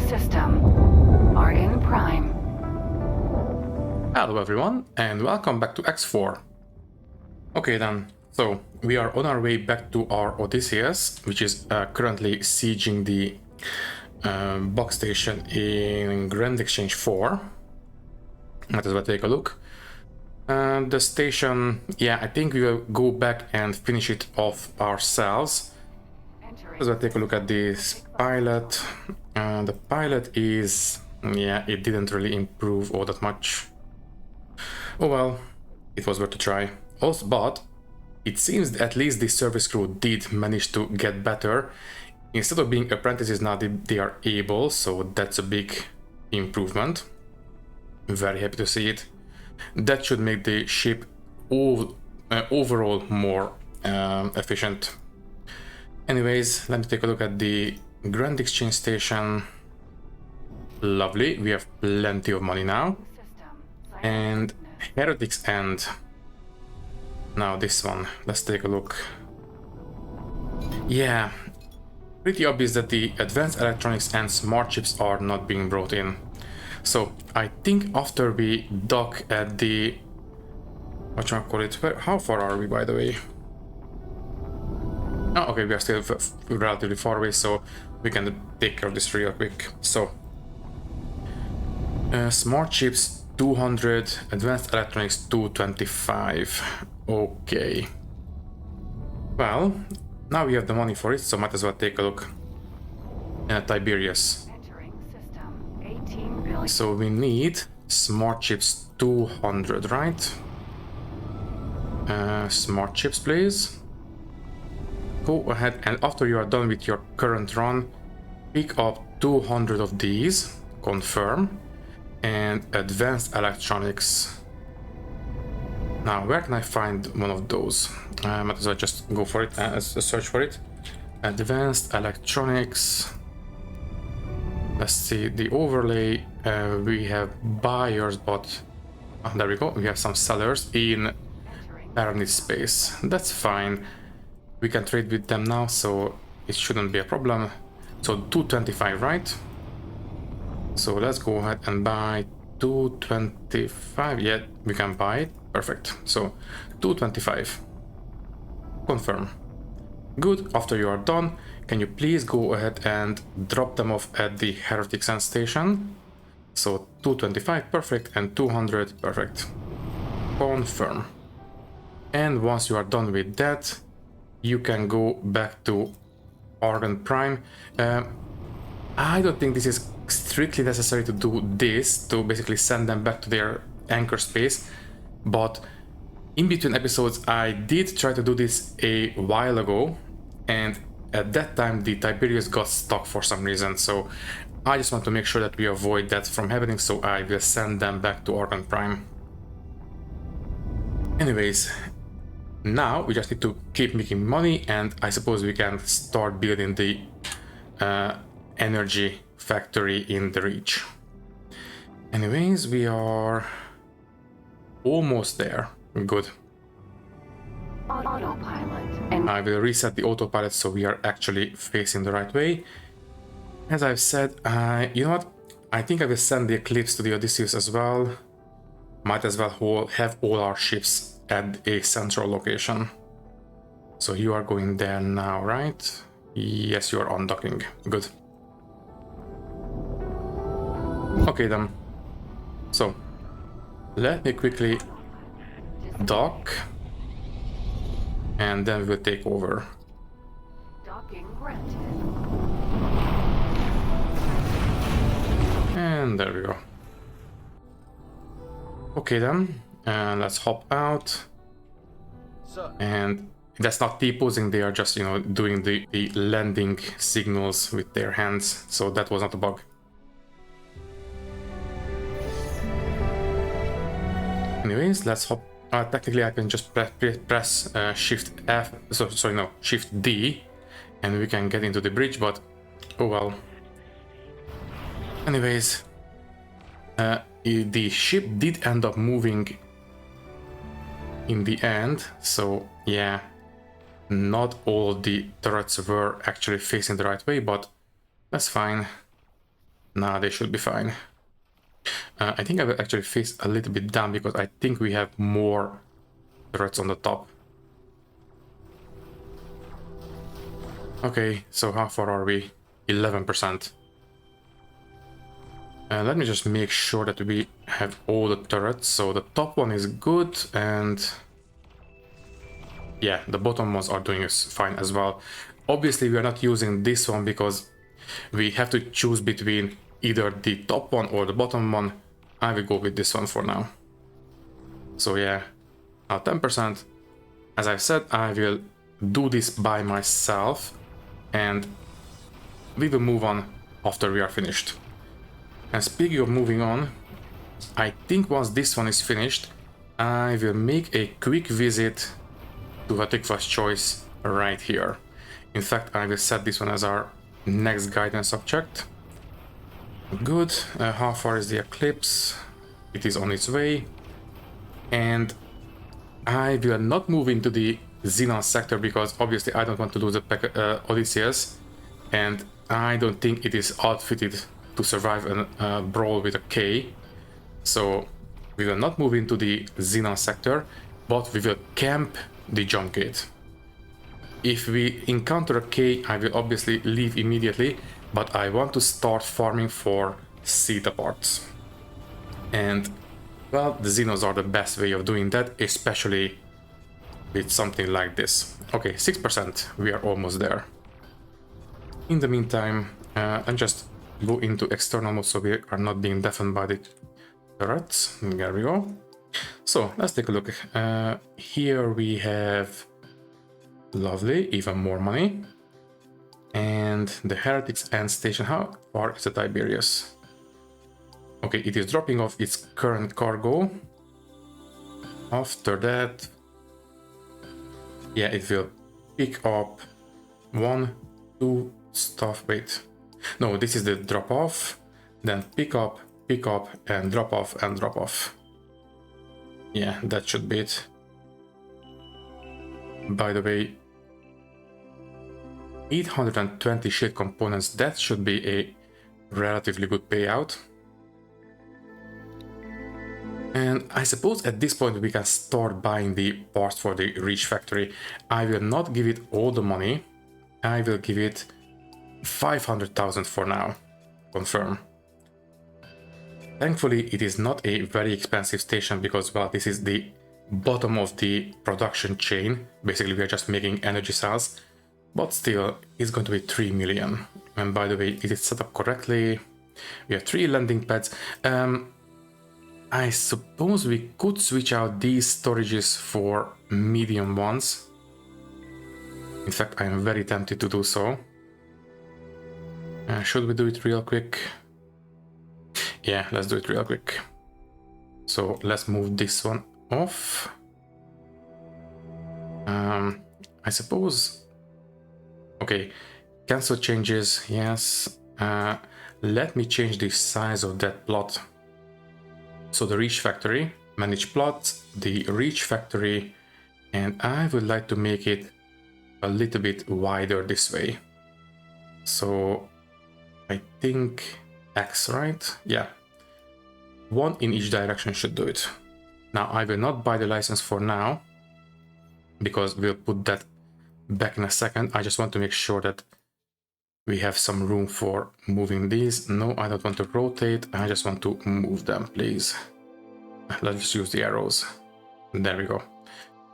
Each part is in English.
system. Argon Prime. Hello everyone, and welcome back to X4. Okay then, so we are on our way back to our Odysseus, which is currently sieging the box station in Grand Exchange 4. Let us take a look. The station, yeah, I think we will go back and finish it off ourselves. Let's take a look at this pilot. The pilot is, yeah, it didn't really improve all that much. Oh well, it was worth a try. Also, but it seems that at least the service crew did manage to get better. Instead of being apprentices now they are able, so that's a big improvement. Very happy to see it. That should make the ship overall more efficient. Anyways, let me take a look at the Grand Exchange Station. Lovely, we have plenty of money now. And Heretics End. Now this one, let's take a look. Yeah, pretty obvious that the advanced electronics and smart chips are not being brought in. So I think after we dock at the, how far are we, by the way? Oh, okay, we are still relatively far away, so we can take care of this real quick. So smart chips 200, advanced electronics 225. Okay. Well, now we have the money for it, so might as well take a look at Tiberius. So we need smart chips 200, right? Smart chips, please. Go ahead, and after you are done with your current run, pick up 200 of these, confirm, and advanced electronics. Now, where can I find one of those? Might as well just go for it, search for it. Advanced electronics. Let's see, the overlay, we have buyers, but there we go, we have some sellers in Pyramid space. That's fine. We can trade with them now, so it shouldn't be a problem. So 225, right? So let's go ahead and buy 225. Yeah, we can buy it. Perfect. So 225. Confirm. Good. After you are done, can you please go ahead and drop them off at the Heretics End station? So 225, perfect, and 200, perfect. Confirm. And once you are done with that, you can go back to Argon Prime. I don't think this is strictly necessary to do this, to basically send them back to their anchor space, but in between episodes I did try to do this a while ago, and at that time the Tiberius got stuck for some reason, so I just want to make sure that we avoid that from happening, so I will send them back to Argon Prime. Anyways, now we just need to keep making money, and I suppose we can start building the energy factory in the Reach. Anyways, we are almost there. Good. Autopilot. And I will reset the autopilot so we are actually facing the right way. As I've said, you know what? I think I will send the Eclipse to the Odysseus as well. Might as well have all our ships at a central location. So you are going there now, right? Yes, you are undocking. Good. Okay then. So let me quickly dock, and then we'll take over. docking granted. And there we go. Okay then, let's hop out. And that's not T-posing, they are just, you know, doing the landing signals with their hands, so that was not a bug. Anyways, let's hop. Technically I can just press Shift F, sorry, no, Shift D, and we can get into the bridge, but oh well. Anyways, the ship did end up moving in the end, so yeah, not all the turrets were actually facing the right way, but that's fine. Nah, they should be fine. I think I will actually face a little bit down because I think we have more turrets on the top. Okay, so how far are we? 11%. Let me just make sure that we have all the turrets. So the top one is good, and yeah, the bottom ones are doing fine as well. Obviously, we are not using this one because we have to choose between either the top one or the bottom one. I will go with this one for now. So yeah, now 10%. As I've said, I will do this by myself, and we will move on after we are finished. And speaking of moving on, I think once this one is finished, I will make a quick visit to Hatikva's choice right here. In fact, I will set this one as our next guidance object. Good. How far is the eclipse? It is on its way. And I will not move into the Xenon sector because obviously I don't want to lose the Odysseus, and I don't think it is outfitted to survive a brawl with a K. So we will not move into the Xenon sector, but we will camp the jump gate. If we encounter a K, I will obviously leave immediately, but I want to start farming for Theta parts. And well, the Xenos are the best way of doing that, especially with something like this. Okay, 6%, we are almost there. In the meantime, I'll just go into external mode so we are not being deafened by the turrets. There we go. So let's take a look. Here we have lovely, even more money. And the Heretics End Station. How far is the Tiberius? Okay, it is dropping off its current cargo. After that, yeah, it will pick up 1, 2 stuff. Wait, no, this is the drop off, then pick up, and drop off, and drop off. Yeah, that should be it. By the way, 820 shield components, that should be a relatively good payout. And I suppose at this point we can start buying the parts for the Reach factory. I will not give it all the money. I will give it 500,000 for now. Confirm. Thankfully, it is not a very expensive station because, well, this is the bottom of the production chain. Basically, we are just making energy cells. But still, it's going to be 3 million. And by the way, is it set up correctly? We have 3 landing pads. I suppose we could switch out these storages for medium ones. In fact, I am very tempted to do so. Should we do it real quick? Yeah, let's do it real quick. So let's move this one off. I suppose... Okay, cancel changes, yes. Let me change the size of that plot. So the Reach factory, manage plots, the Reach factory, and I would like to make it a little bit wider this way. So I think X, right? Yeah. 1 in each direction should do it. Now I will not buy the license for now, because we'll put that back in a second. I just want to make sure that we have some room for moving these. No, I don't want to rotate. I just want to move them, please. Let's just use the arrows. There we go.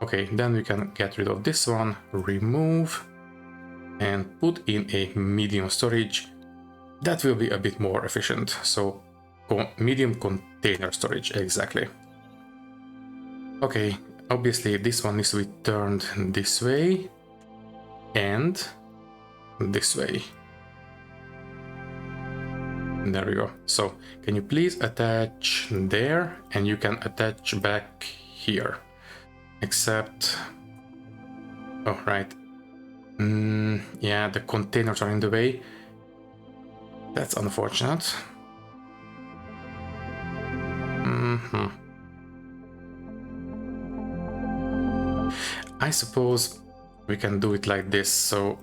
Okay, then we can get rid of this one, remove, and put in a medium storage. That will be a bit more efficient. So medium container storage, exactly. Okay, obviously this one needs to be turned this way and this way. There we go. So can you please attach there, and you can attach back here. Except, oh right, yeah, the containers are in the way. That's unfortunate. I suppose we can do it like this, so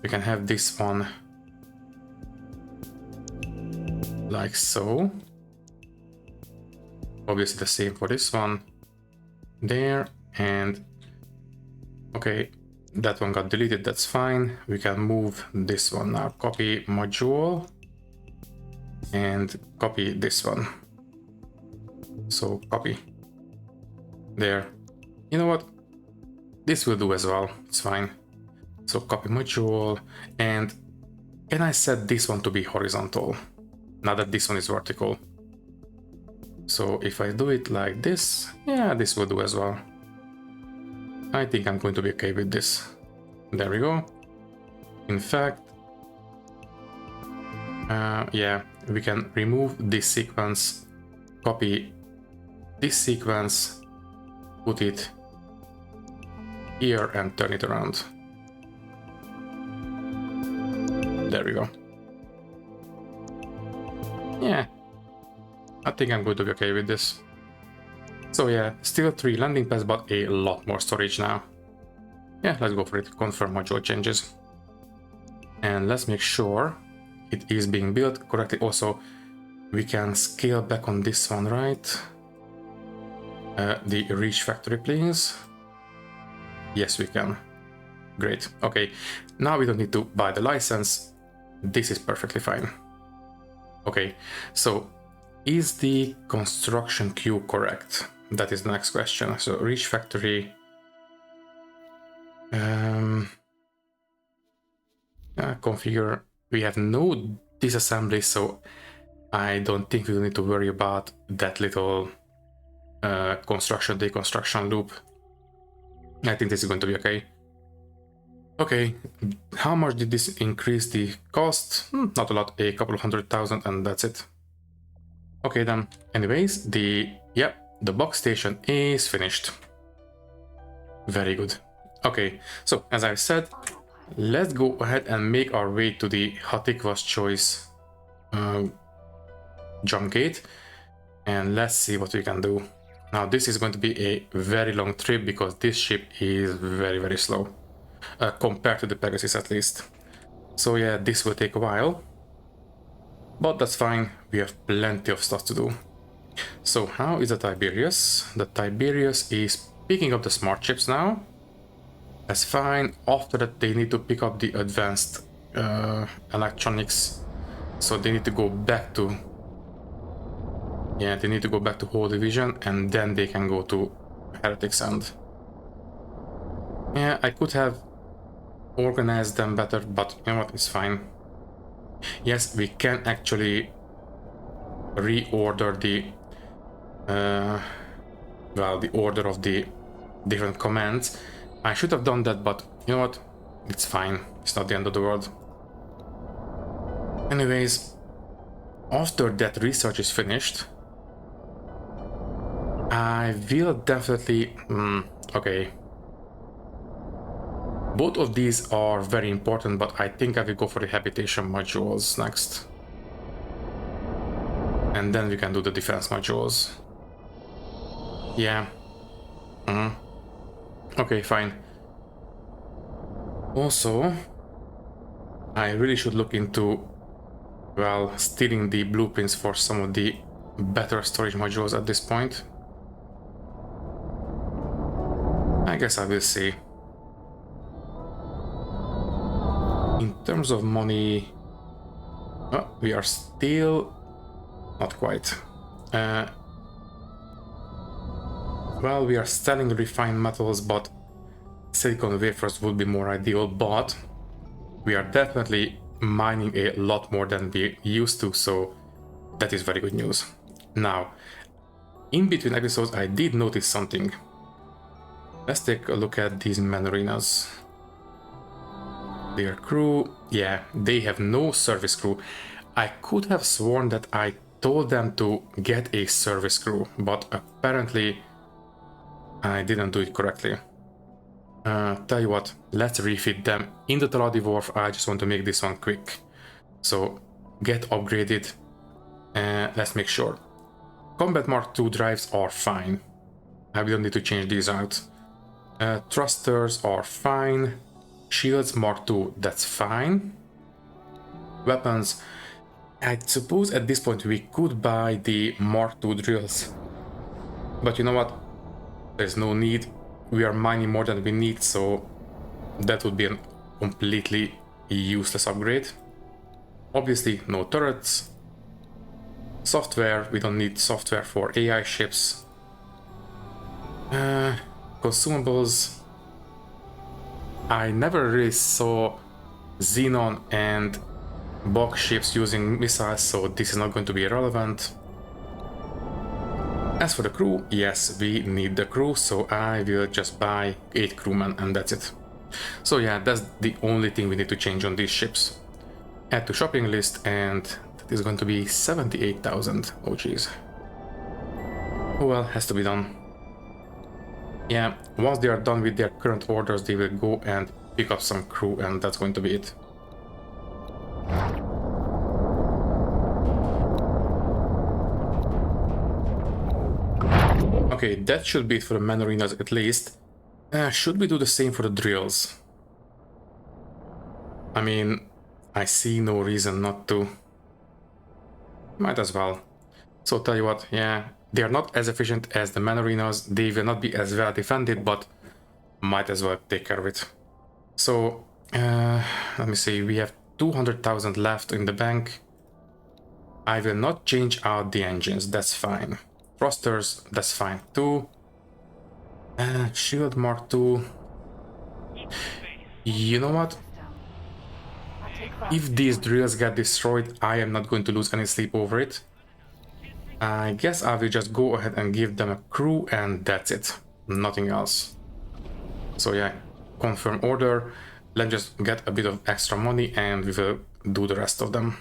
we can have this one like so. Obviously the same for this one. There, and okay, that one got deleted, that's fine. We can move this one now. Copy module and copy this one. So copy. There. You know what? This will do as well, it's fine. So copy module, and can I set this one to be horizontal? Now that this one is vertical. So if I do it like this, yeah, this will do as well. I think I'm going to be okay with this. There we go. In fact, yeah, we can remove this sequence, copy this sequence, put it here and turn it around. There we go. Yeah, I think I'm going to be okay with this. So yeah, still 3 landing pads, but a lot more storage now. Yeah, let's go for it. Confirm module changes. And let's make sure it is being built correctly. Also, we can scale back on this one, right? The reach factory, please. Yes, we can. Great. Okay, now we don't need to buy the license. This is perfectly fine. Okay, so is the construction queue correct? That is the next question. So reach factory. Configure. We have no disassembly, so I don't think we need to worry about that little construction deconstruction loop. I think this is going to be okay. Okay, how much did this increase the cost? Not a lot, a couple of 100,000, and that's it. Okay then, anyways, the box station is finished. Very good. Okay, so as I said, let's go ahead and make our way to the Hatikva's Choice jump gate, and let's see what we can do. Now this is going to be a very long trip because this ship is very, very slow. Compared to the Pegasus at least. So yeah, this will take a while. But that's fine, we have plenty of stuff to do. So how is the Tiberius? The Tiberius is picking up the smart chips now. That's fine. After that they need to pick up the advanced electronics. So they need to go back to... Yeah, they need to go back to Whole Division and then they can go to Heretics End. Yeah, I could have organized them better, but you know what, it's fine. Yes, we can actually reorder the well, the order of the different commands. I should have done that, but you know what, it's fine, it's not the end of the world. Anyways, after that research is finished, I will definitely okay, both of these are very important, but I think I will go for the habitation modules next. And then we can do the defense modules. Yeah. Okay, fine. Also, I really should look into, well, stealing the blueprints for some of the better storage modules at this point. I guess I will see. In terms of money, we are still not quite. Well, we are selling refined metals, but silicon wafers would be more ideal, but we are definitely mining a lot more than we used to, so that is very good news. Now, in between episodes, I did notice something. Let's take a look at these man arenas. Their crew, yeah, they have no service crew. I could have sworn that I told them to get a service crew, but apparently I didn't do it correctly. Tell you what, let's refit them. In the Taladi Wharf, I just want to make this one quick. So, get upgraded. Let's make sure. Combat Mark II drives are fine. We don't need to change these out. Thrusters are fine. Shields Mark II, that's fine. Weapons, I suppose at this point we could buy the Mark II drills. But you know what? There's no need. We are mining more than we need, so that would be a completely useless upgrade. Obviously, no turrets. Software, we don't need software for AI ships. Consumables. I never really saw Xenon and box ships using missiles, so this is not going to be relevant. As for the crew, yes, we need the crew, so I will just buy 8 crewmen and that's it. So yeah, that's the only thing we need to change on these ships. Add to shopping list, and that is going to be 78,000. Oh jeez. Well, has to be done. Yeah, once they are done with their current orders, they will go and pick up some crew, and that's going to be it. Okay, that should be it for the man arenas at least. Should we do the same for the drills? I mean, I see no reason not to. Might as well. So tell you what, yeah, they are not as efficient as the man arenas, they will not be as well defended, but might as well take care of it. So, let me see, we have 200,000 left in the bank. I will not change out the engines, that's fine. Thrusters, that's fine too. Shield Mark II. You know what? If these drills get destroyed, I am not going to lose any sleep over it. I guess I will just go ahead and give them a crew and that's it. Nothing else. So yeah, confirm order. Let's just get a bit of extra money and we will do the rest of them.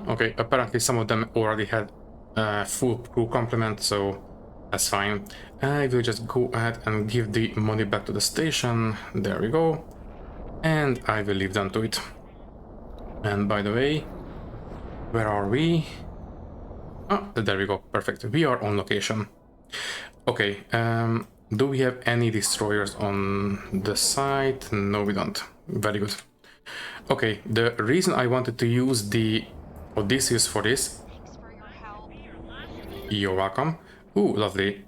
Okay, apparently some of them already had full crew complement, so that's fine. I will just go ahead and give the money back to the station. There we go. And I will leave them to it. And by the way, where are we? Oh, there we go. Perfect. We are on location. Okay, do we have any destroyers on the site? No, we don't. Very good. Okay, the reason I wanted to use the Odysseus for this... You're welcome. Ooh, lovely.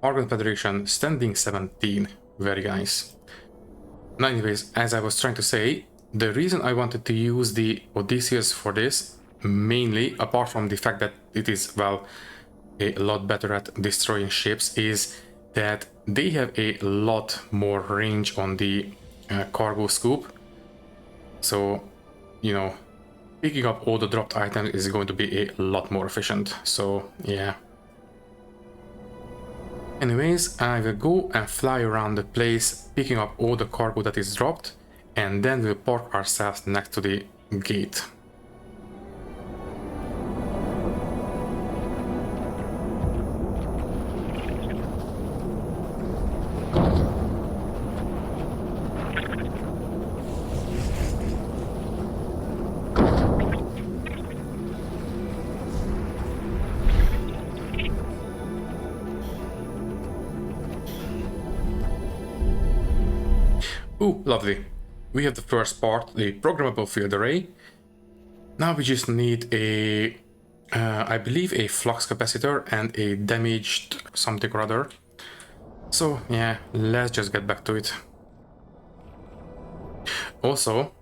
Organ Federation, standing 17. Very nice. Now, anyways, as I was trying to say, the reason I wanted to use the Odysseus for this, mainly, apart from the fact that it is, well, a lot better at destroying ships, is that they have a lot more range on the cargo scoop. So, you know, picking up all the dropped items is going to be a lot more efficient. So, yeah. Anyways, I will go and fly around the place, picking up all the cargo that is dropped, and then we'll park ourselves next to the gate. Ooh, lovely. We have the first part, the programmable field array. Now we just need a, I believe a flux capacitor and a damaged something or other. So yeah, let's just get back to it. Also,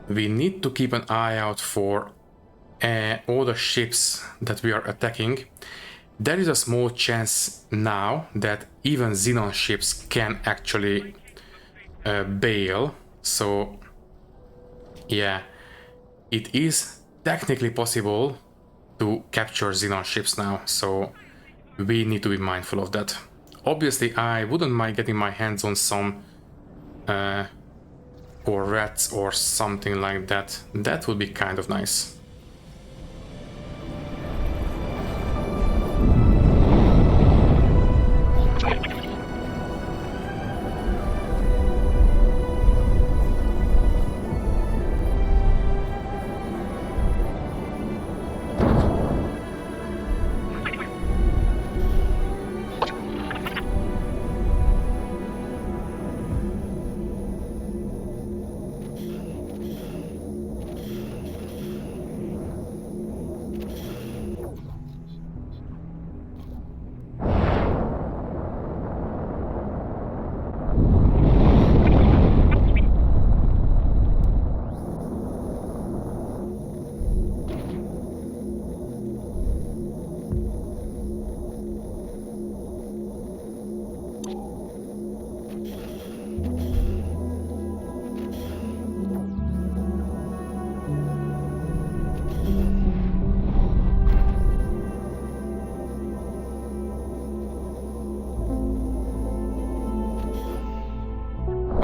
we need to keep an eye out for all the ships that we are attacking. There is a small chance now that even Xenon ships can actually bail, so yeah, it is technically possible to capture Xenon ships now, so we need to be mindful of that. Obviously, I wouldn't mind getting my hands on some Corvettes or something like that. That would be kind of nice.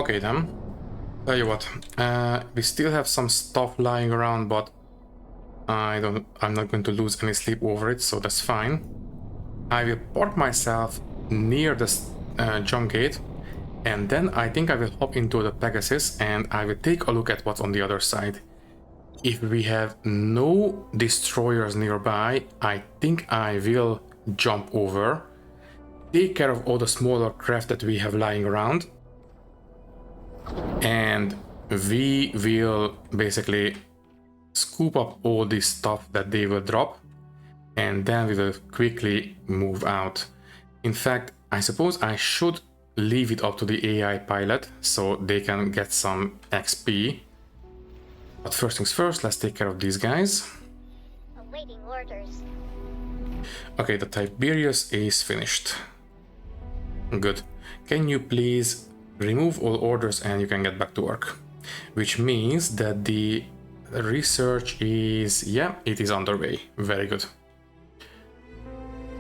Okay then. Tell you what, we still have some stuff lying around, but I'm not going to lose any sleep over it, so that's fine. I will park myself near the jump gate, and then I think I will hop into the Pegasus and I will take a look at what's on the other side. If we have no destroyers nearby, I think I will jump over, take care of all the smaller craft that we have lying around, and we will basically scoop up all this stuff that they will drop, and then we will quickly move out. In fact, I suppose I should leave it up to the AI pilot so they can get some XP. But first things first, let's take care of these guys. Awaiting orders. Okay, the Tiberius is finished. Good. Can you please remove all orders and you can get back to work? Which means that the research is, yeah, it is underway. Very good.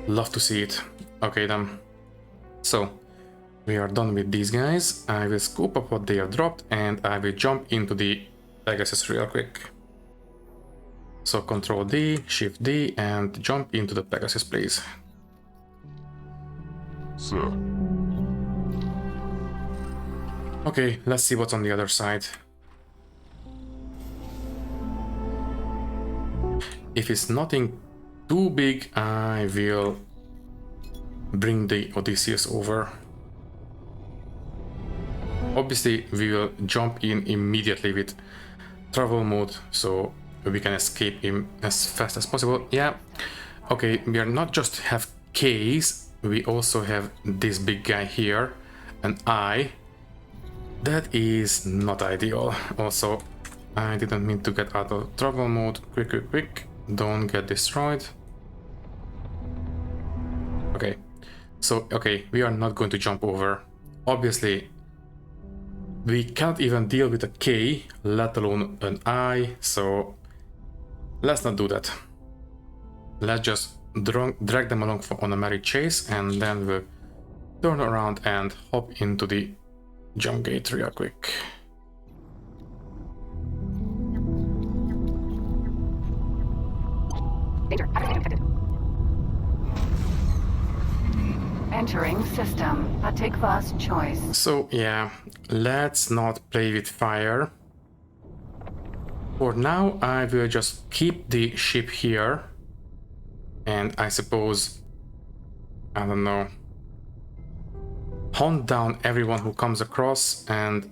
Love to see it. Okay then. So, we are done with these guys. I will scoop up what they have dropped and I will jump into the Pegasus real quick. So Control D, Shift D, and jump into the Pegasus, please. Sir. Okay, let's see what's on the other side. If it's nothing too big, I will bring the Odysseus over. Obviously, we will jump in immediately with travel mode, so we can escape him as fast as possible. Yeah, okay, we are not just have K's, we also have this big guy here, an eye. That is not ideal. Also, I didn't mean to get out of travel mode. Quick. Don't get destroyed. Okay, so, okay, we are not going to jump over. Obviously, we can't even deal with a K, let alone an I, so let's not do that. Let's just drag them along on a merry chase, and then we'll turn around and hop into the jump gate real quick. Danger. Activated. Detected. Entering system. A take fast choice. So yeah, let's not play with fire. For now, I will just keep the ship here. And I suppose, I don't know, hunt down everyone who comes across, and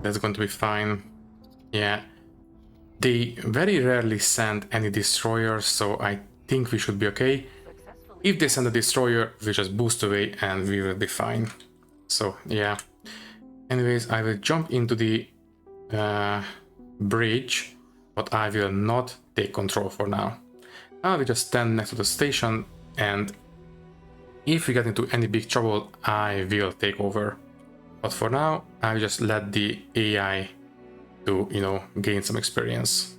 that's going to be fine. Yeah, they very rarely send any destroyers, so I think we should be okay. If they send a destroyer, we just boost away and we will be fine. So yeah. Anyways, I will jump into the bridge, but I will not take control for now. I will just stand next to the station, and if we get into any big trouble, I will take over. But for now, I will just let the AI to, you know, gain some experience.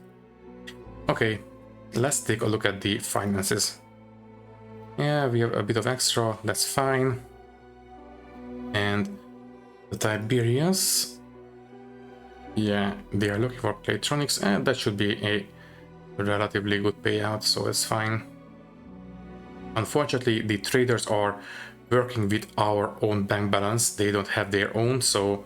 Okay, let's take a look at the finances. Yeah, we have a bit of extra, that's fine. And the Tiberius, yeah, they are looking for electronics, and that should be a relatively good payout, so it's fine. Unfortunately, the traders are working with our own bank balance. They don't have their own, so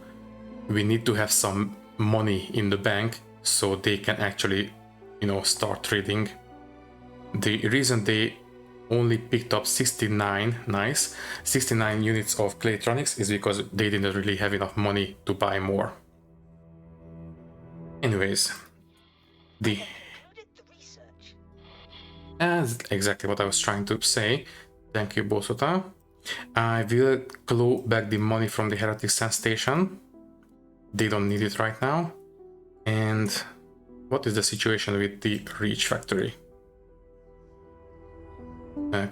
we need to have some money in the bank so they can actually, you know, start trading. The reason they only picked up 69 units of Claytronics is because they didn't really have enough money to buy more. Anyways, that's exactly what I was trying to say. Thank you, Bosota. I will claw back the money from the Heretic Sand Station. They don't need it right now. And what is the situation with the Reach Factory?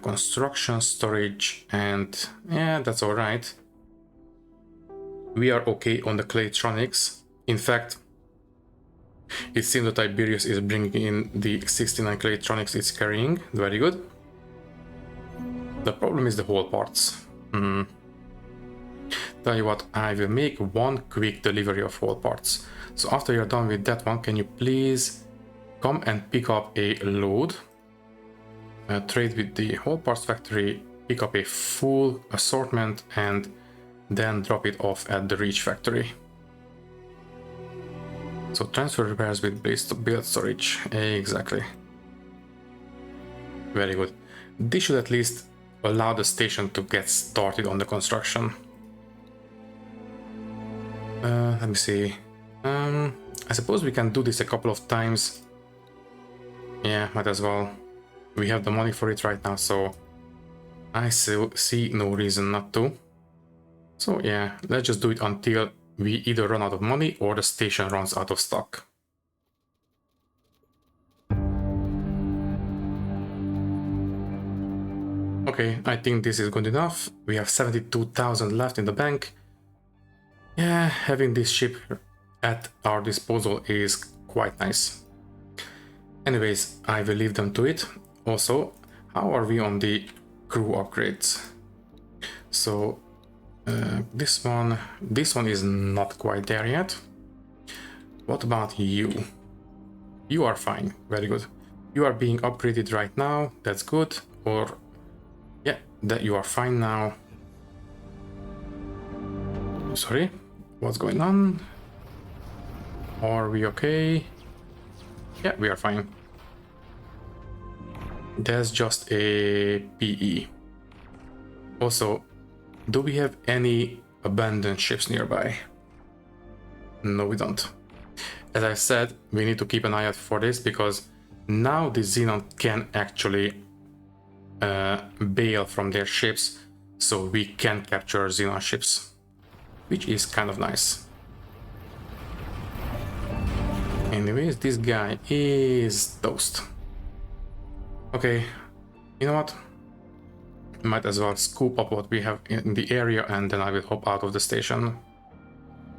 Construction, storage, and yeah, that's all right. We are okay on the Claytronics. In fact, it seems that Tiberius is bringing in the 69 Claytronics it's carrying. Very good. The problem is the whole parts. Tell you what, I will make one quick delivery of all parts. So after you're done with that one, can you please come and pick up a load, trade with the whole parts factory, pick up a full assortment, and then drop it off at the Reach factory. So transfer repairs with base to build storage. Exactly. Very good. This should at least allow the station to get started on the construction. Let me see. I suppose we can do this a couple of times. Yeah, might as well. We have the money for it right now, so I still see no reason not to. So yeah, let's just do it until we either run out of money or the station runs out of stock. Okay, I think this is good enough. We have 72,000 left in the bank. Yeah, having this ship at our disposal is quite nice. Anyways, I will leave them to it. Also, how are we on the crew upgrades? So this one is not quite there yet. What about you? You are fine, very good. You are being upgraded right now, that's good. Or yeah, that you are fine now. Sorry, what's going on? Are we okay? Yeah, we are fine. There's just a PE. Also, do we have any abandoned ships nearby? No, we don't. As I said, we need to keep an eye out for this because now the Xenon can actually bail from their ships, so we can capture Xenon ships, which is kind of nice. Anyways, this guy is toast. Okay, you know what? Might as well scoop up what we have in the area and then I will hop out of the station.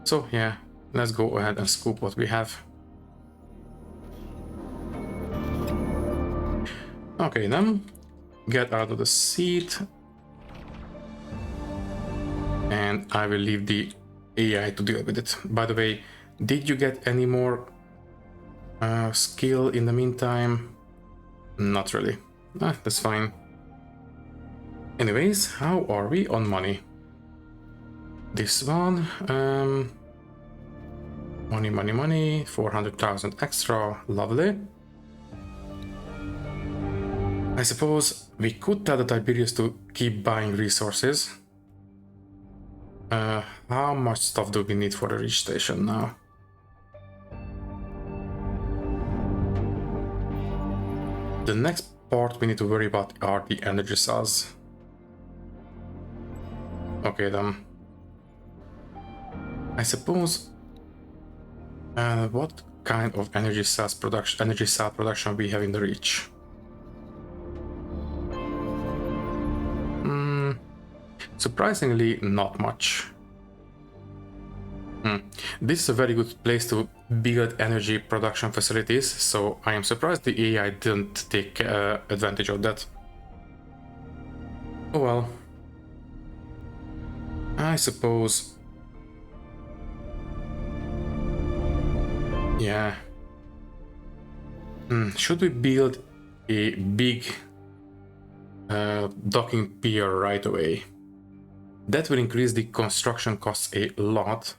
So yeah, let's go ahead and scoop what we have. Okay then, get out of the seat. And I will leave the AI to deal with it. By the way, did you get any more skill in the meantime? Not really. That's fine. Anyways, how are we on money? This one, money, 400,000 extra, lovely. I suppose we could tell the Tiberius to keep buying resources. How much stuff do we need for the Reach station now? The next part we need to worry about are the energy cells. Okay then. I suppose what kind of energy cell production we have in the Reach? Surprisingly, not much. This is a very good place to build energy production facilities, so I am surprised the AI didn't take advantage of that. Oh well. I suppose. Yeah. Should we build a big docking pier right away? That will increase the construction costs a lot.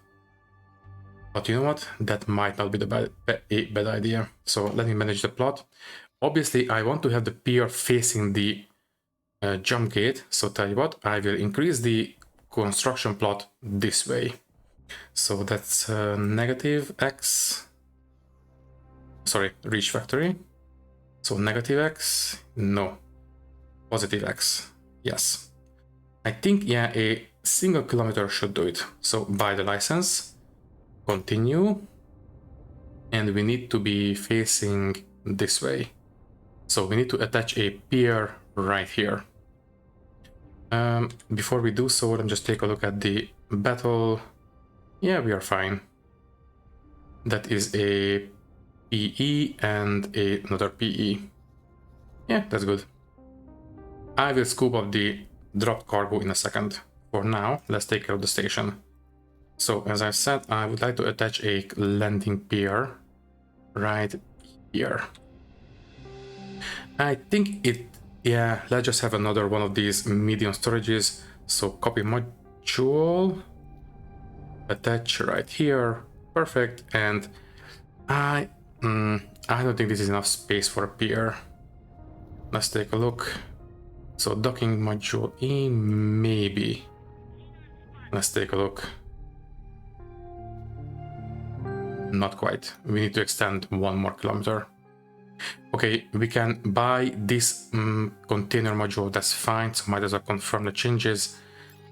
But you know what? That might not be a bad idea. So let me manage the plot. Obviously, I want to have the pier facing the jump gate. So tell you what, I will increase the construction plot this way. So that's negative X. Sorry, Reach factory. So negative X. No. Positive X. Yes. I think, yeah, a single kilometer should do it. So buy the license. Continue, and we need to be facing this way. So we need to attach a pier right here. Before we do so, let me just take a look at the battle. Yeah, we are fine. That is a PE and another PE. Yeah, that's good. I will scoop up the dropped cargo in a second for now, let's take care of the station. So as I said, I would like to attach a landing pier right here. I think yeah, let's just have another one of these medium storages. So copy module, attach right here, perfect. And I don't think this is enough space for a pier. Let's take a look. So docking module in, maybe. Let's take a look. Not quite. We need to extend 1 more kilometer. Okay, we can buy this container module, that's fine, so might as well confirm the changes.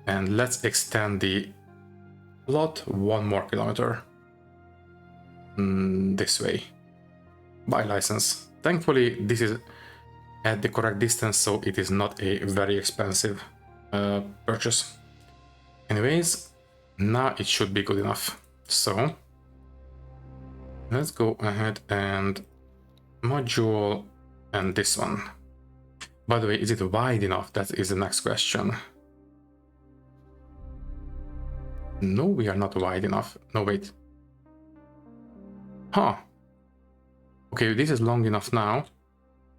And let's extend the plot 1 more kilometer. This way. Buy license. Thankfully, this is at the correct distance, so it is not a very expensive purchase. Anyways, now it should be good enough. So let's go ahead and module and this one. By the way, is it wide enough? That is the next question. No, we are not wide enough. No, wait. Huh. Okay, this is long enough now,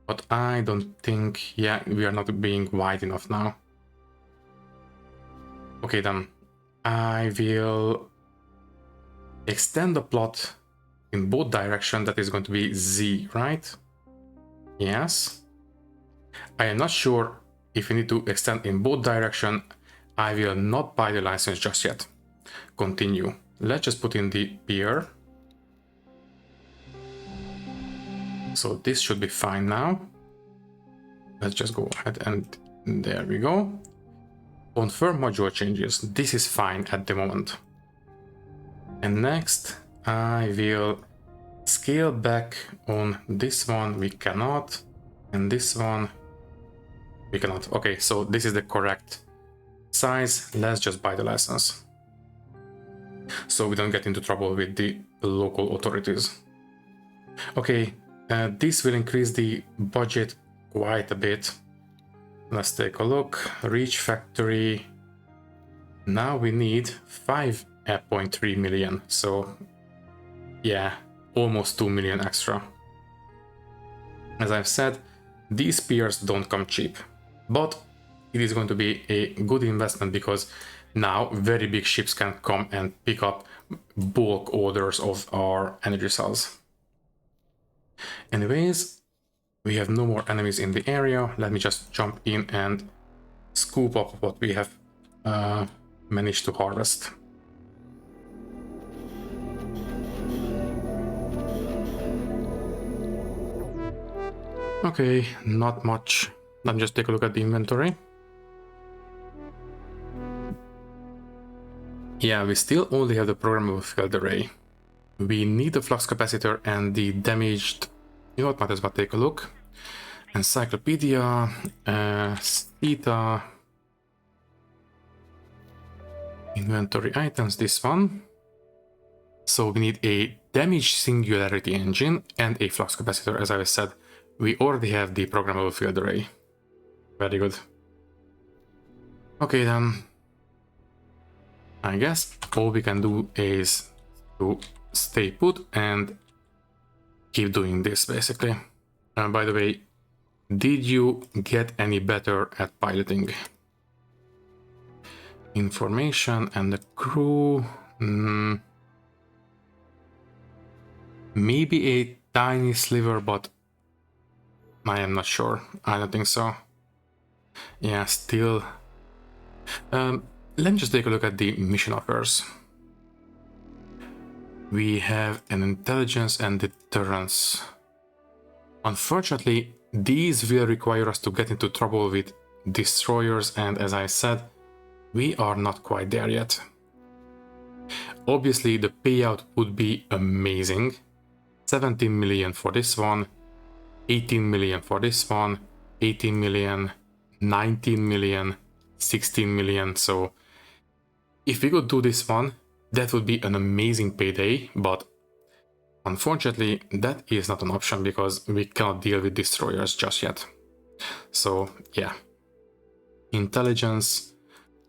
but I don't think, yeah, we are not being wide enough now. Okay, then I will extend the plot in both directions. That is going to be Z, right? Yes. I am not sure if we need to extend in both directions. I will not buy the license just yet. Continue. Let's just put in the pier. So this should be fine now. Let's just go ahead and there we go. Confirm module changes. This is fine at the moment. And next, I will scale back on this one. We cannot. And this one, we cannot. Okay, so this is the correct size. Let's just buy the license, so we don't get into trouble with the local authorities. Okay, this will increase the budget quite a bit. Let's take a look. Reach factory. Now we need 5.3 million. So yeah, almost 2 million extra. As I've said, these piers don't come cheap, but it is going to be a good investment because now very big ships can come and pick up bulk orders of our energy cells. Anyways, we have no more enemies in the area. Let me just jump in and scoop up what we have managed to harvest. Okay, not much. Let me just take a look at the inventory. Yeah, we still only have the programmable field array. We need the flux capacitor and the damaged... You know what, might as well take a look. Encyclopedia, Theta, inventory items, this one. So we need a damaged singularity engine and a flux capacitor. As I said, we already have the programmable field array. Very good. Okay then. I guess all we can do is to stay put and keep doing this, basically. By the way, did you get any better at piloting? Information and the crew. Maybe a tiny sliver, but I am not sure. I don't think so. Yeah, still. Let me just take a look at the mission offers. We have an intelligence and deterrence. Unfortunately, these will require us to get into trouble with destroyers, and as I said, we are not quite there yet. Obviously, the payout would be amazing. 17 million for this one, 18 million for this one, 18 million, 19 million, 16 million. So if we could do this one, that would be an amazing payday, but unfortunately that is not an option because we cannot deal with destroyers just yet. So yeah, intelligence,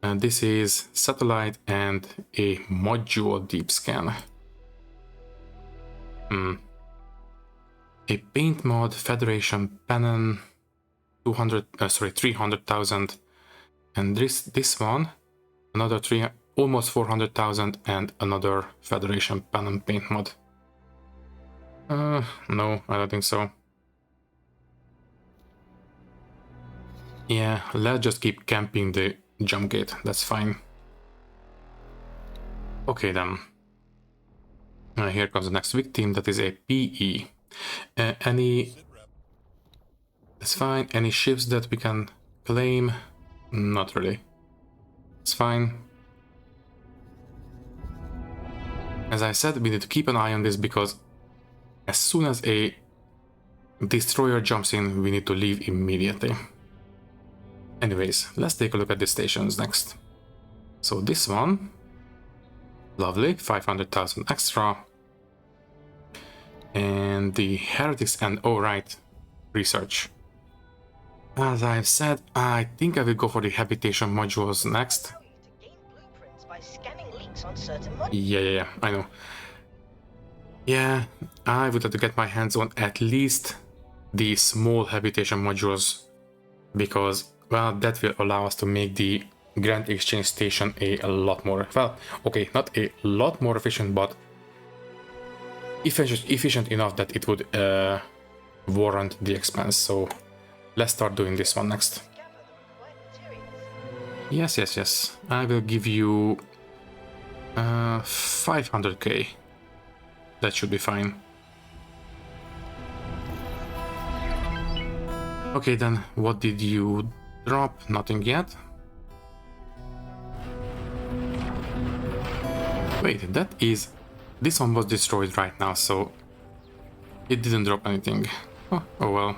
And this is satellite and a module deep scan. A paint mod, Federation Pennon, 300,000, and this one, another almost 400,000, and another Federation Pennon paint mod. No, I don't think so. Yeah, let's just keep camping the jump gate, that's fine. Okay then. Here comes the next victim, that is a PE. That's fine. Any ships that we can claim? Not really. It's fine. As I said, we need to keep an eye on this because as soon as a destroyer jumps in, we need to leave immediately. Anyways, let's take a look at the stations next. So this one, lovely, 500,000 extra. And the heretics and research. As I've said, I think I will go for the habitation modules next. Yeah, I know. Yeah, I would like to get my hands on at least the small habitation modules because, well, that will allow us to make the Grand Exchange Station a lot more, well, okay, not a lot more efficient, but efficient enough that it would warrant the expense. So let's start doing this one next. Yes. I will give you 500k. That should be fine. Okay then, what did you drop? Nothing yet. Wait, this one was destroyed right now, so it didn't drop anything. Oh well.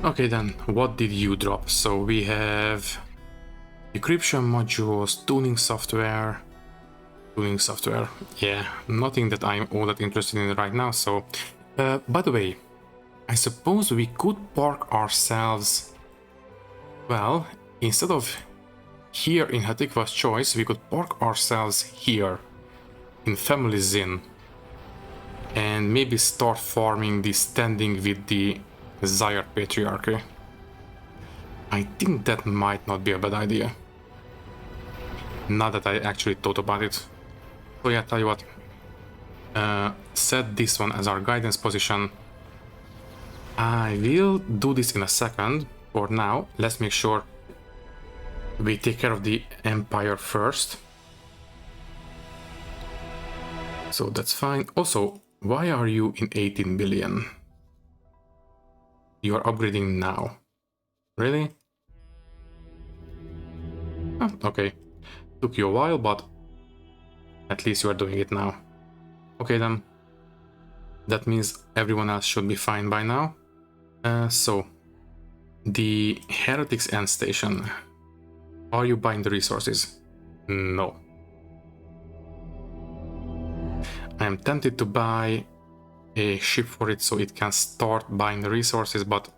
Okay then, what did you drop? So we have decryption modules, tuning software, yeah, nothing that I'm all that interested in right now. So, by the way, I suppose we could park ourselves, well, instead of here in Hatikva's choice, we could park ourselves here in Family Zin and maybe start farming the standing with the Zyre Patriarchy. I think that might not be a bad idea. Now that I actually thought about it. So yeah, tell you what. Set this one as our guidance position. I will do this in a second. For now, let's make sure we take care of the Empire first. So that's fine. Also, why are you in 18 billion? You are upgrading now. Really? Oh, okay. Took you a while, but at least you are doing it now. Okay then. That means everyone else should be fine by now. So, the Heretics End Station. Are you buying the resources? No. I am tempted to buy a ship for it so it can start buying the resources, but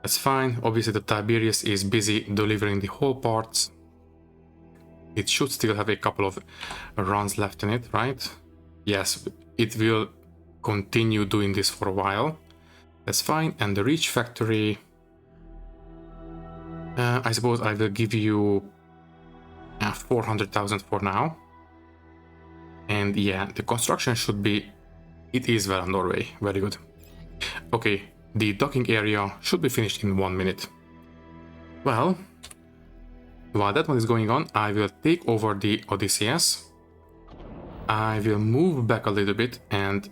that's fine. Obviously the Tiberius is busy delivering the whole parts. It should still have a couple of runs left in it, right? Yes, it will continue doing this for a while. That's fine. And the Reach Factory, I suppose I will give you 400,000 for now. And yeah, the construction should be, it is well on Norway. Very good. Okay, the docking area should be finished in 1 minute. Well, while that one is going on, I will take over the Odysseus. I will move back a little bit and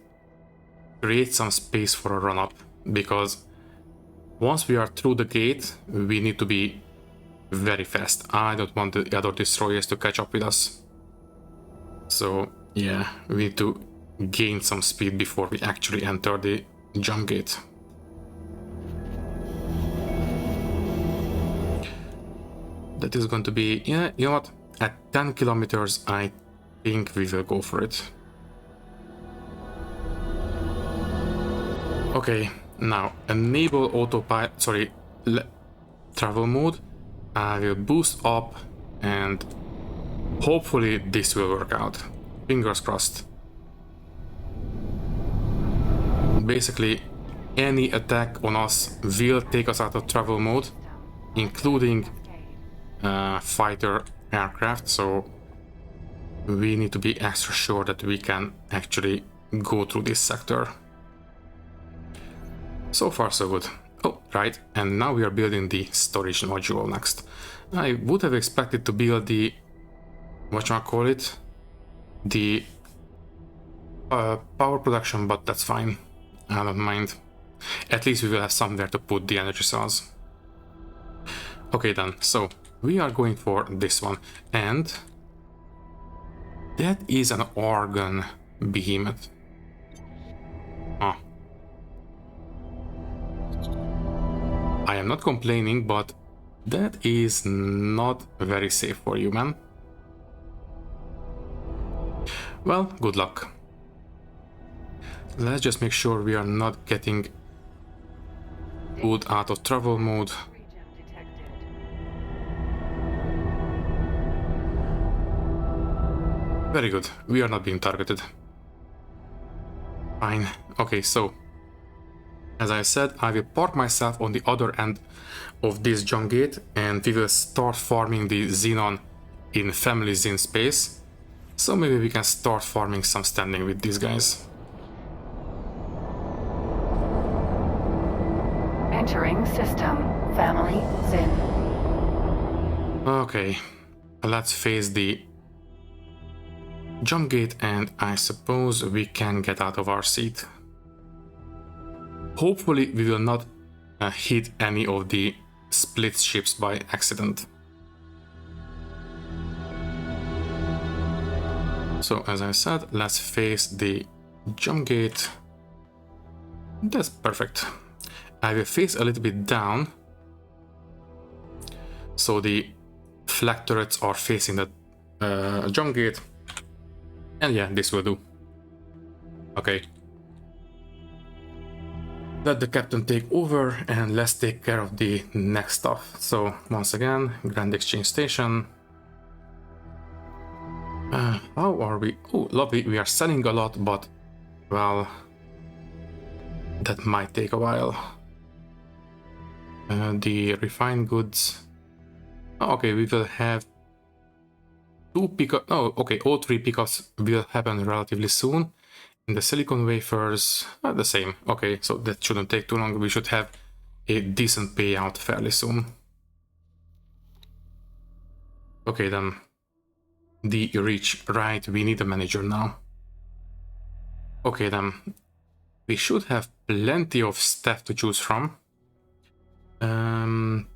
create some space for a run-up, because once we are through the gate, we need to be very fast. I don't want the other destroyers to catch up with us. So yeah, we need to gain some speed before we actually enter the jump gate. that is going to be, yeah, you know what? At 10 kilometers, I think we will go for it. Okay, now enable autopilot, sorry, travel mode. I will boost up and hopefully this will work out. Fingers crossed. Basically, any attack on us will take us out of travel mode, including fighter aircraft, so we need to be extra sure that we can actually go through this sector. So far so good. Oh, right, and now we are building the storage module next. I would have expected to build the, whatchamacallit, the power production, but that's fine. I don't mind. At least we will have somewhere to put the energy cells. Okay then, so we are going for this one, and that is an organ behemoth. Oh. I am not complaining, but that is not very safe for you, man. Well, good luck. Let's just make sure we are not getting pulled out of travel mode. Very good, we are not being targeted. Fine. Okay, so as I said, I will park myself on the other end of this jump gate and we will start farming the xenon in family xen space. So maybe we can start farming some standing with these guys. Entering system. Family Xen. Okay, let's face the jump gate and I suppose we can get out of our seat. Hopefully we will not hit any of the split ships by accident. So as I said, let's face the jump gate. That's perfect. I will face a little bit down, so the flag turrets are facing the jump gate, and yeah, this will do. Okay. Let the captain take over and let's take care of the next stuff. So once again, Grand Exchange Station. How are we? Oh, lovely, we are selling a lot, but well, that might take a while. The refined goods. Oh, okay, we will have 2 pickups. Oh, okay, all 3 pickups will happen relatively soon. And the silicon wafers are the same. Okay, so that shouldn't take too long. We should have a decent payout fairly soon. Okay, then. The reach, right, we need a manager now. Okay, then. We should have plenty of staff to choose from.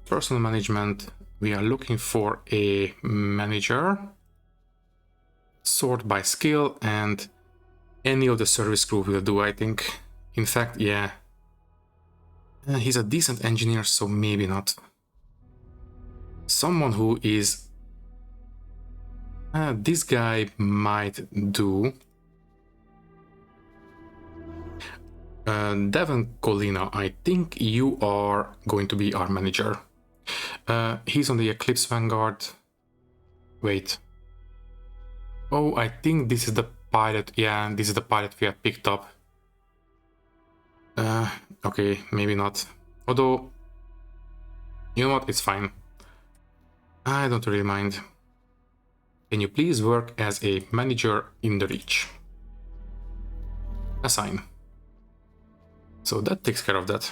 Personal management, we are looking for a manager. Sort by skill, and any of the service crew will do, I think. In fact, yeah. He's a decent engineer, so maybe not. Someone who is... this guy might do. Devon Colina, I think you are going to be our manager. He's on the Eclipse Vanguard. Wait. Oh, I think this is the pilot. Yeah, this is the pilot we have picked up. Okay, maybe not. Although, you know what, it's fine. I don't really mind. Can you please work as a manager in the Reach? Assign. So that takes care of that.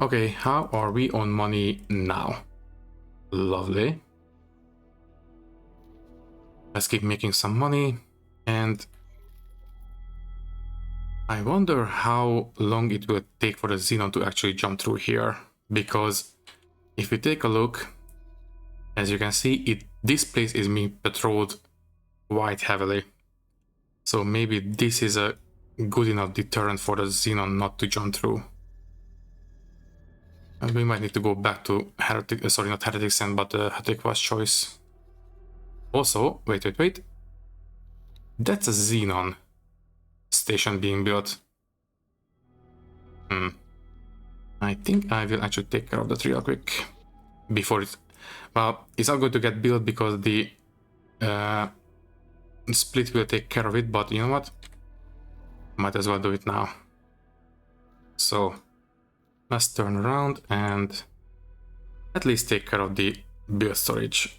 Okay, how are we on money now? Lovely. Let's keep making some money, and I wonder how long it will take for the Xenon to actually jump through here, because if we take a look, as you can see, this place is being patrolled quite heavily. So maybe this is a good enough deterrent for the Xenon not to jump through. And we might need to go back to Heretic, sorry, not Heretic Sand, but Heretic was choice. Also, wait. That's a Xenon station being built. I think I will actually take care of that real quick before it. Well, it's not going to get built because the split will take care of it, but you know what? Might as well do it now. So let's turn around and at least take care of the build storage.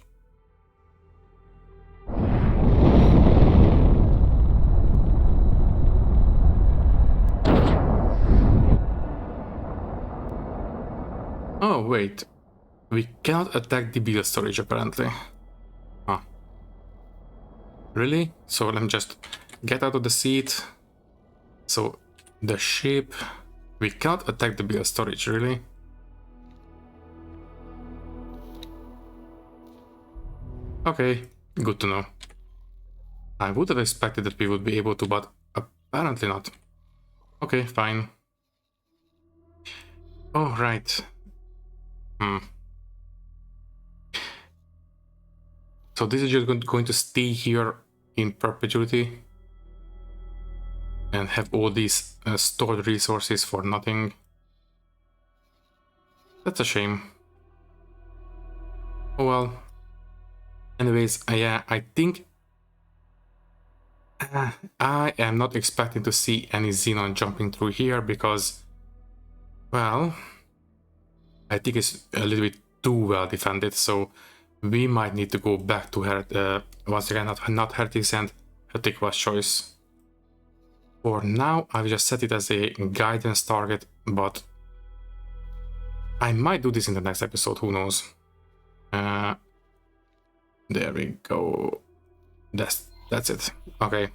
Oh wait, we cannot attack the build storage apparently. Huh. Really? So let me just get out of the seat. So the ship, we cannot attack the build storage, really? Okay, good to know. I would have expected that we would be able to, but apparently not. Okay, fine. Oh, right. So this is just going to stay here in perpetuity and have all these stored resources for nothing. That's a shame. Oh well. Anyways, yeah, I think I am not expecting to see any Xenon jumping through here because, well, I think it's a little bit too well defended, so we might need to go back to once again, not Heretic Sand, Heretic was choice. For now, I've just set it as a guidance target, but I might do this in the next episode, who knows. There we go. That's it. Okay.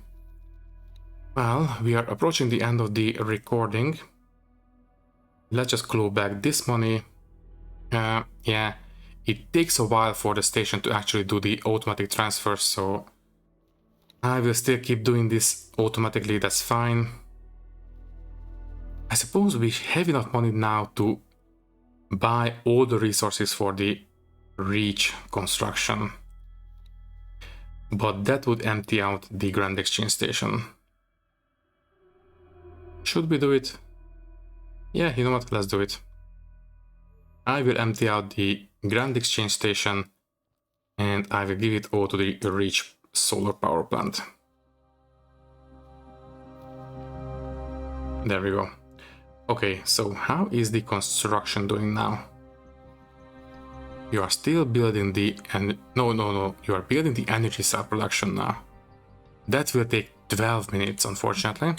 Well, we are approaching the end of the recording. Let's just claw back this money. Yeah, it takes a while for the station to actually do the automatic transfers, so I will still keep doing this automatically, that's fine. I suppose we have enough money now to buy all the resources for the Reach construction. But that would empty out the Grand Exchange Station. Should we do it? Yeah, you know what, let's do it. I will empty out the Grand Exchange Station and I will give it all to the Reach solar power plant. There we go. Okay, so how is the construction doing now? You are still building the... No, you are building the energy cell production now. That will take 12 minutes, unfortunately.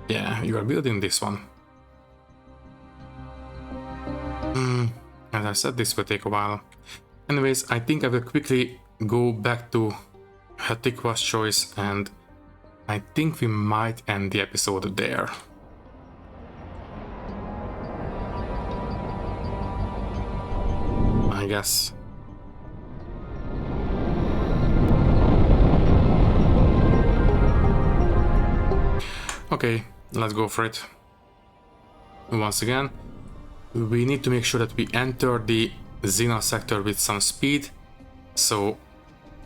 Yeah, you are building this one. As I said, this will take a while. Anyways, I think I will quickly go back to Hatikwa's choice and I think we might end the episode there. I guess. Okay, let's go for it. Once again, we need to make sure that we enter the Xenon sector with some speed, so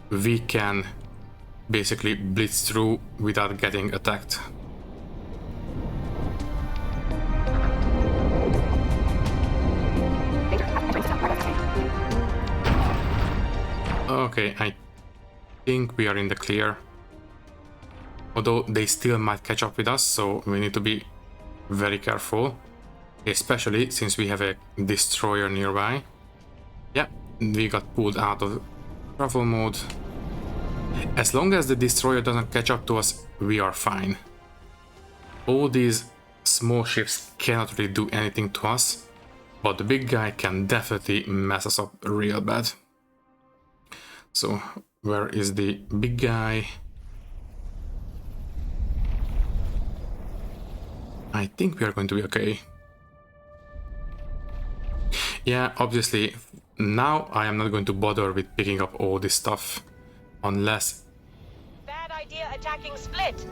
we can basically blitz through without getting attacked. Okay, I think we are in the clear. Although they still might catch up with us, so we need to be very careful. Especially since we have a destroyer nearby. Yeah, we got pulled out of travel mode. As long as the destroyer doesn't catch up to us, we are fine. All these small ships cannot really do anything to us, but the big guy can definitely mess us up real bad. So, where is the big guy? I think we are going to be okay. Yeah, obviously, now I am not going to bother with picking up all this stuff, unless... Bad idea attacking Split!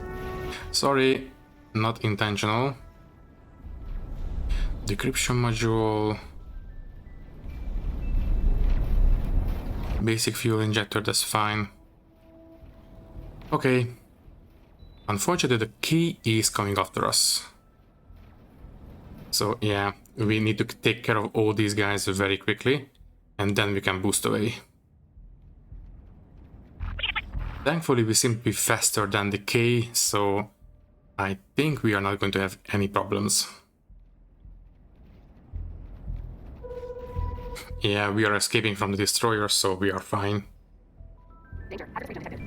Sorry, not intentional. Decryption module. Basic fuel injector, that's fine. Okay. Unfortunately, the key is coming after us. So yeah, we need to take care of all these guys very quickly, and then we can boost away. Thankfully, we seem to be faster than the key, so I think we are not going to have any problems. Yeah, we are escaping from the destroyer, so we are fine. Danger. Active freedom detected.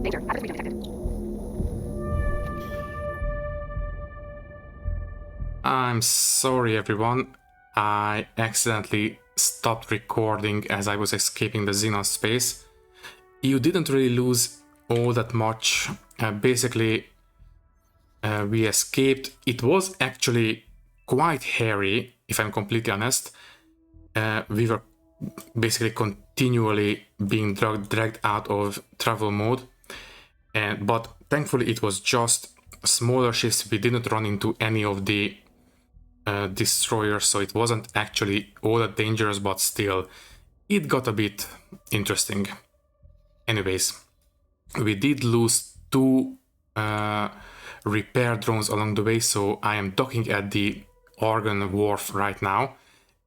Danger. Active freedom detected. I'm sorry, everyone. I accidentally stopped recording as I was escaping the Xenon space. You didn't really lose all that much. Basically, we escaped. It was actually quite hairy, if I'm completely honest. We were basically continually being dragged out of travel mode. But thankfully it was just smaller ships. We didn't run into any of the destroyers, so it wasn't actually all that dangerous, but still it got a bit interesting. Anyways, we did lose 2 repair drones along the way, so I am docking at the Argon Wharf right now,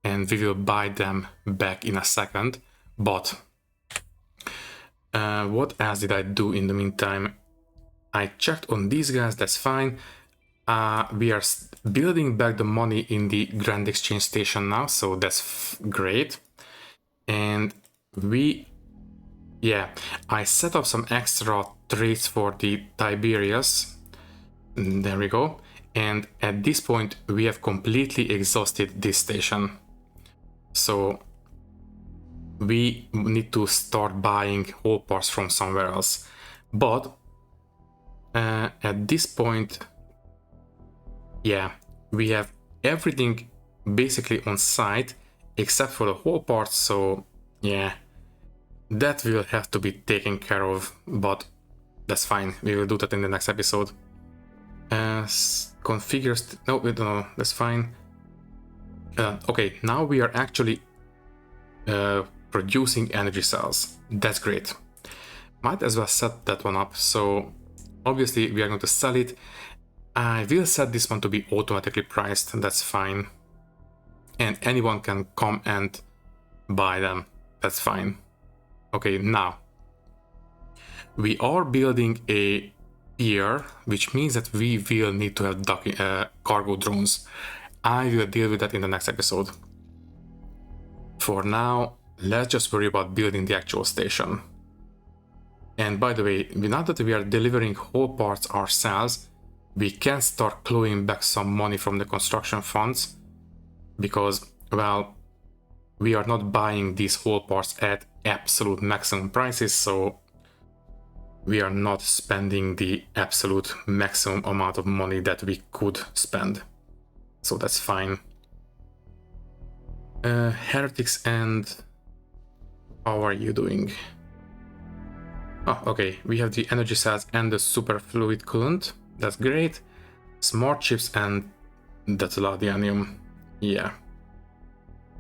and we will buy them back in a second. But what else did I do in the meantime? I checked on these guys, that's fine. We are building back the money in the Grand Exchange Station now, so that's great. And I set up some extra trades for the Tiberius. There we go. And at this point, we have completely exhausted this station. So we need to start buying whole parts from somewhere else. But at this point, yeah, we have everything basically on site except for the whole parts. So yeah, that will have to be taken care of, but that's fine. We will do that in the next episode. Configures. No, we don't know. That's fine. Okay, now we are actually producing energy cells. That's great. Might as well set that one up. So obviously we are going to sell it. I will set this one to be automatically priced. That's fine. And anyone can come and buy them. That's fine. Okay, now we are building a pier, which means that we will need to have cargo drones. I will deal with that in the next episode. For now, let's just worry about building the actual station. And by the way, now that we are delivering whole parts ourselves, we can start clawing back some money from the construction funds, because, well, we are not buying these whole parts at absolute maximum prices, so we are not spending the absolute maximum amount of money that we could spend. So that's fine. Heretics, and how are you doing? Oh, okay, we have the energy cells and the superfluid coolant. That's great. Smart chips and that's Ladianium. Yeah.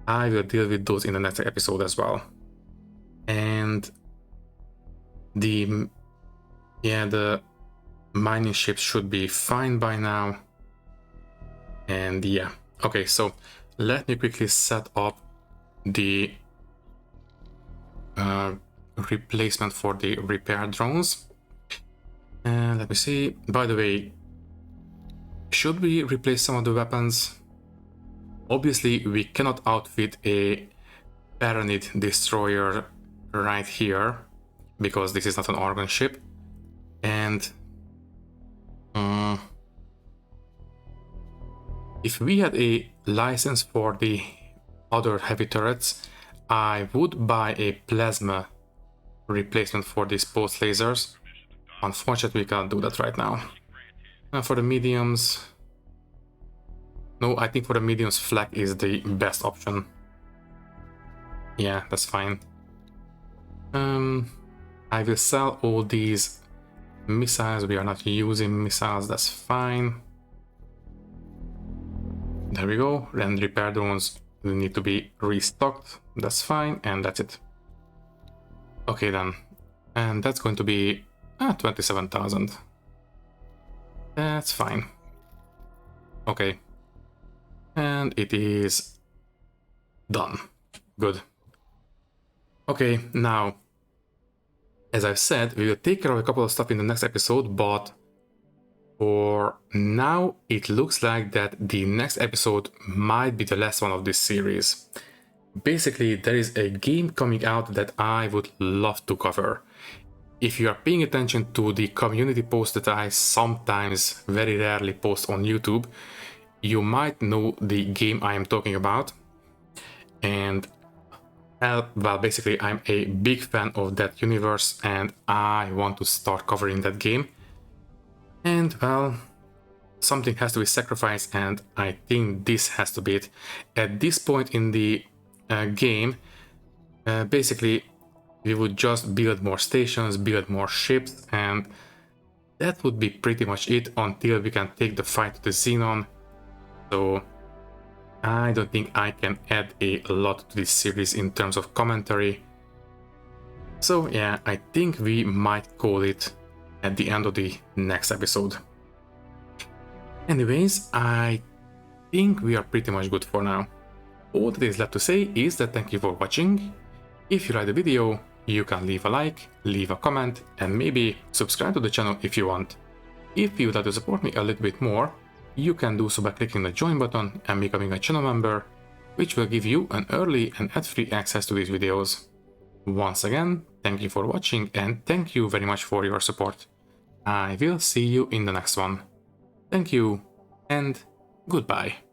I will deal with those in the next episode as well. And the mining ships should be fine by now. And yeah. Okay, so let me quickly set up the replacement for the repair drones. Let me see. By the way, should we replace some of the weapons? Obviously, we cannot outfit a Paranid destroyer right here, because this is not an Argon ship. And if we had a license for the other heavy turrets, I would buy a plasma replacement for these pulse lasers. Unfortunately, we can't do that right now. For the mediums, No, I think for the mediums, flak is the best option. Yeah, that's fine. I will sell all these missiles. We are not using missiles, that's fine. There we go. And repair drones will need to be restocked. That's fine, and that's it. Okay then. And that's going to be 27,000. That's fine. Okay. And it is done. Good. Okay, now, as I've said, we will take care of a couple of stuff in the next episode, but for now, it looks like that the next episode might be the last one of this series. Basically, there is a game coming out that I would love to cover. If you are paying attention to the community posts that I sometimes, very rarely post on YouTube, you might know the game I am talking about. And well, basically, I'm a big fan of that universe and I want to start covering that game. And well, something has to be sacrificed, and I think this has to be it. At this point in the game, basically, we would just build more stations, build more ships, and that would be pretty much it until we can take the fight to the Xenon. So I don't think I can add a lot to this series in terms of commentary. So yeah, I think we might call it at the end of the next episode. Anyways, I think we are pretty much good for now. All that is left to say is that thank you for watching. If you like the video, you can leave a like, leave a comment, and maybe subscribe to the channel if you want. If you would like to support me a little bit more, you can do so by clicking the join button and becoming a channel member, which will give you an early and ad-free access to these videos. Once again, thank you for watching and thank you very much for your support. I will see you in the next one. Thank you and goodbye.